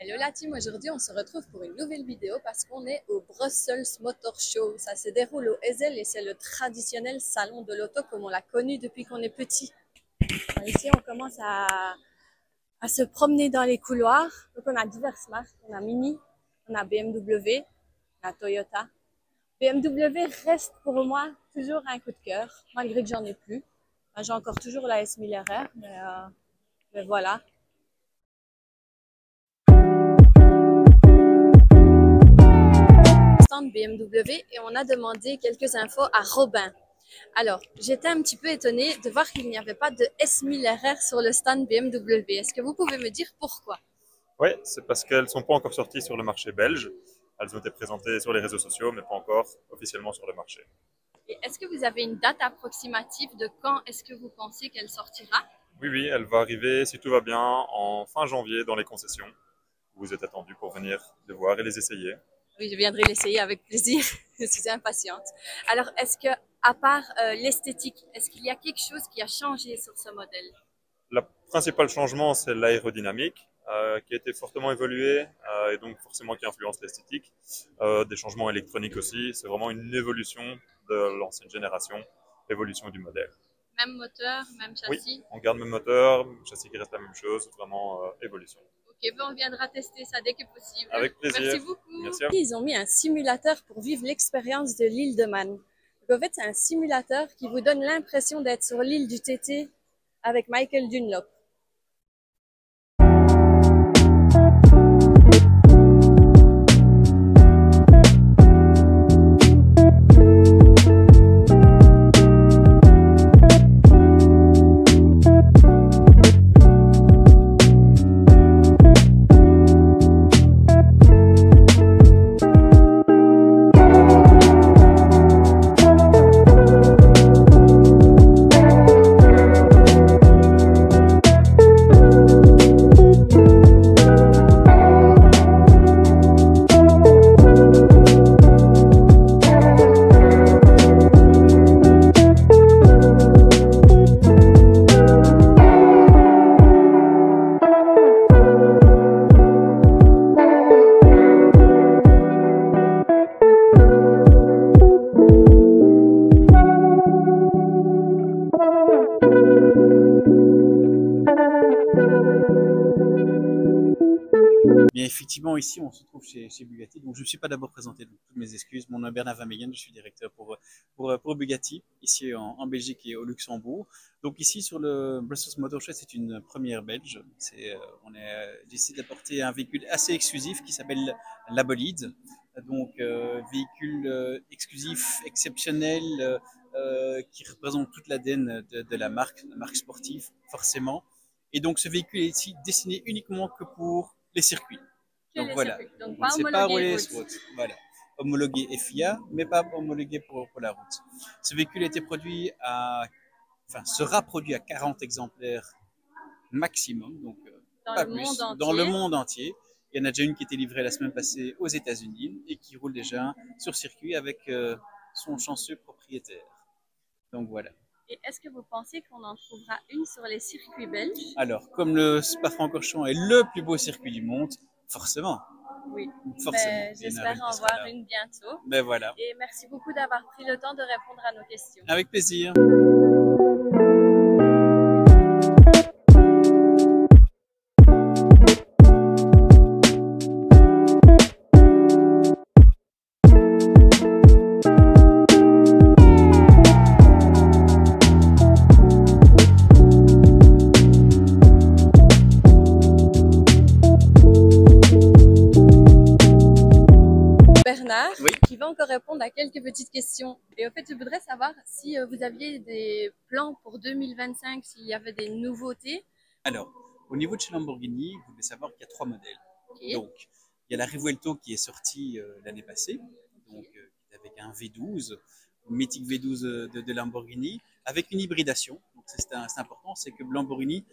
Hello la team, aujourd'hui on se retrouve pour une nouvelle vidéo parce qu'on est au Brussels Motor Show. Ça se déroule au Ezel et c'est le traditionnel salon de l'auto comme on l'a connu depuis qu'on est petit. Alors ici on commence à se promener dans les couloirs. Donc on a diverses marques, on a Mini, on a BMW, on a Toyota. BMW reste pour moi toujours un coup de cœur, malgré que j'en ai plus. Enfin, j'ai encore toujours la S1000 RR, mais voilà. Stand BMW et on a demandé quelques infos à Robin. Alors, j'étais un petit peu étonnée de voir qu'il n'y avait pas de S1000 RR sur le stand BMW. Est-ce que vous pouvez me dire pourquoi? Oui, c'est parce qu'elles ne sont pas encore sorties sur le marché belge. Elles ont été présentées sur les réseaux sociaux, mais pas encore officiellement sur le marché. Et est-ce que vous avez une date approximative de quand est-ce que vous pensez qu'elle sortira? Oui, oui, elle va arriver, si tout va bien, en fin janvier dans les concessions. Vous êtes attendus pour venir les voir et les essayer. Oui, je viendrai l'essayer avec plaisir. Je suis impatiente. Alors, est-ce que, à part l'esthétique, est-ce qu'il y a quelque chose qui a changé sur ce modèle? Le principal changement, c'est l'aérodynamique, qui a été fortement évoluée et donc forcément qui influence l'esthétique. Des changements électroniques aussi. C'est vraiment une évolution de l'ancienne génération, évolution du modèle. Même moteur, même Oui, châssis? on garde le même moteur, le châssis qui reste la même chose, vraiment évolution. Ok, ben on viendra tester ça dès que possible. Avec Merci plaisir. beaucoup. Merci à vous. Ils ont mis un simulateur pour vivre l'expérience de l'île de Man. Donc, en fait, c'est un simulateur qui vous donne l'impression d'être sur l'île du TT avec Michael Dunlop. Bien, effectivement, ici, on se trouve chez Bugatti. Donc, je ne me suis pas d'abord présenté, donc toutes mes excuses. Mon nom est Bernard Vermegen, je suis directeur pour Bugatti, ici en Belgique et au Luxembourg. Donc, ici, sur le Brussels Motor Show, c'est une première belge. J'essaie d'apporter un véhicule assez exclusif qui s'appelle la Bolide. Donc, véhicule exclusif, exceptionnel, qui représente toute l'ADN de la marque sportive, forcément. Et donc, ce véhicule est ici destiné uniquement que pour les circuits. Donc voilà, Donc, on ne pas sait pas homologué rouler route. sur route. Voilà, homologué FIA, mais pas homologué pour la route. Ce véhicule a été produit sera produit à 40 exemplaires maximum, donc Dans pas le monde plus, dans le entier. monde entier. Il y en a déjà une qui a été livrée la semaine passée aux États-Unis et qui roule déjà sur circuit avec son chanceux propriétaire. Donc voilà. Et est-ce que vous pensez qu'on en trouvera une sur les circuits belges? Alors, comme le Spa-Francorchamps est le plus beau circuit du monde, forcément. Oui. Forcément. J'espère en voir une bientôt. Ben voilà. Et merci beaucoup d'avoir pris le temps de répondre à nos questions. Avec plaisir. Bernard, Oui. qui va encore répondre à quelques petites questions. Et en fait, je voudrais savoir si vous aviez des plans pour 2025, s'il y avait des nouveautés. Alors, au niveau de chez Lamborghini, vous devez savoir qu'il y a 3 modèles. Okay. Donc, il y a la Revuelto qui est sortie l'année passée, donc avec un V12, un mythique V12 de Lamborghini, avec une hybridation. Donc, c'est important, c'est que Lamborghini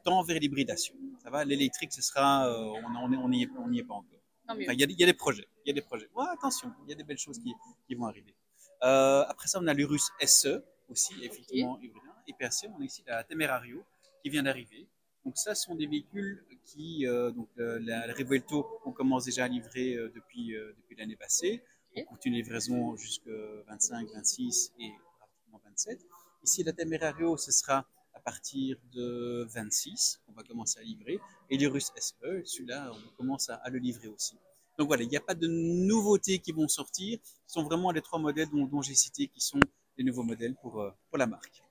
tend vers l'hybridation. Ça va, l'électrique, ce sera, on n'y est pas encore. Enfin, il y a des projets, Ouais, attention, il y a des belles choses qui vont arriver. Après ça, on a l'Urus SE aussi, effectivement, hybridien. Et puis on a ici la Temerario qui vient d'arriver. Donc ça, ce sont des véhicules donc la Revuelto, on commence déjà à livrer depuis l'année passée. On continue les livraisons jusqu'à 25, 26 et pratiquement 27. Ici, la Temerario, ce sera à partir de 26 qu'on va commencer à livrer. Et l'Irus SE, celui-là, on commence à le livrer aussi. Donc voilà, il n'y a pas de nouveautés qui vont sortir. Ce sont vraiment les 3 modèles dont j'ai cité qui sont les nouveaux modèles pour la marque.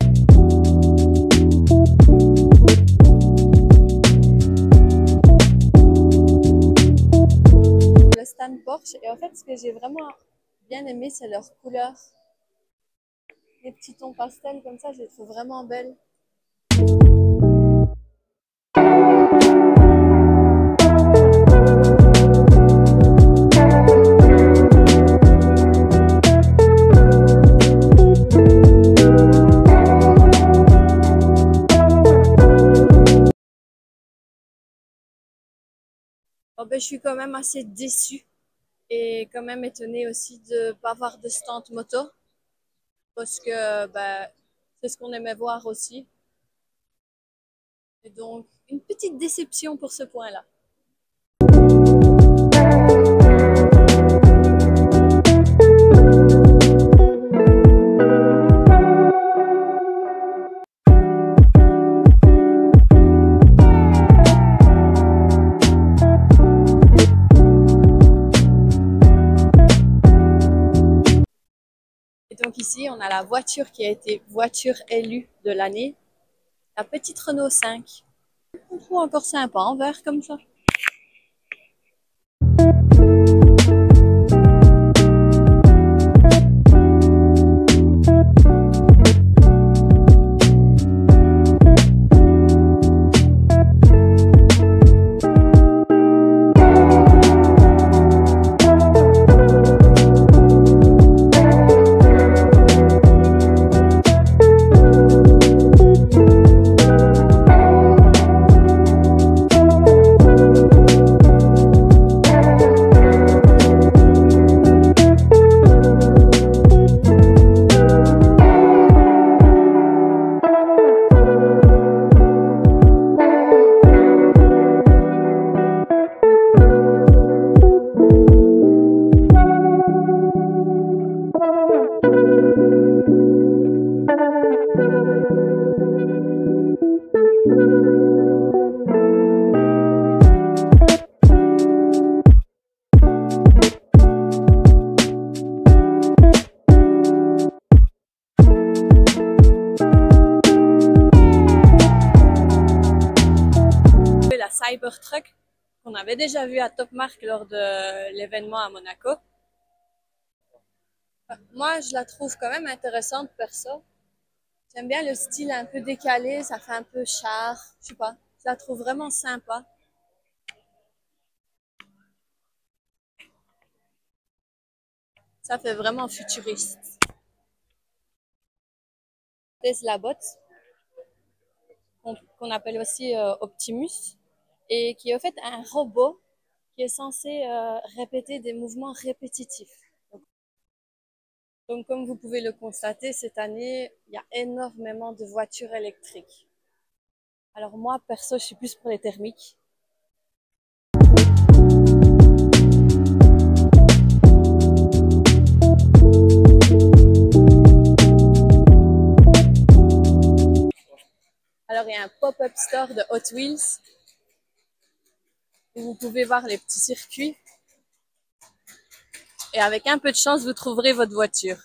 Le stand Porsche, et en fait, ce que j'ai vraiment bien aimé, c'est leur couleur. Les petits tons pastels comme ça, je les trouve vraiment belles. Oh ben, je suis quand même assez déçue et quand même étonnée aussi de ne pas avoir de stand moto parce que ben, c'est ce qu'on aimait voir aussi. Et donc, une petite déception pour ce point-là. Donc ici, on a la voiture qui a été voiture élue de l'année, la petite Renault 5. On trouve encore sympa en vert comme ça. La Cybertruck qu'on avait déjà vu à Top Mark lors de l'événement à Monaco. Moi, je la trouve quand même intéressante perso. J'aime bien le style un peu décalé, ça fait un peu char, je sais pas. Je la trouve vraiment sympa. Ça fait vraiment futuriste. Tesla Bot, qu'on appelle aussi Optimus, et qui est en fait un robot qui est censé répéter des mouvements répétitifs. Donc, comme vous pouvez le constater, cette année, il y a énormément de voitures électriques. Alors moi, perso, je suis plus pour les thermiques. Alors, il y a un pop-up store de Hot Wheels où vous pouvez voir les petits circuits. Et avec un peu de chance, vous trouverez votre voiture.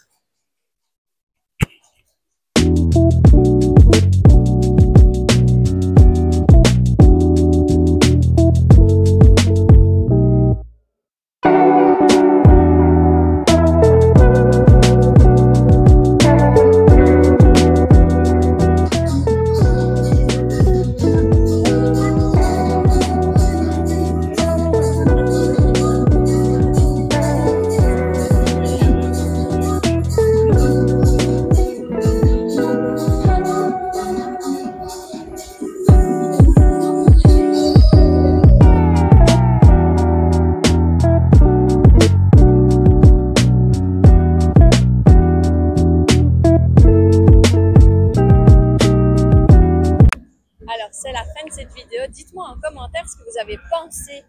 passé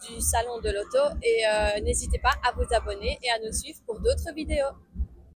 du salon de l'auto et n'hésitez pas à vous abonner et à nous suivre pour d'autres vidéos.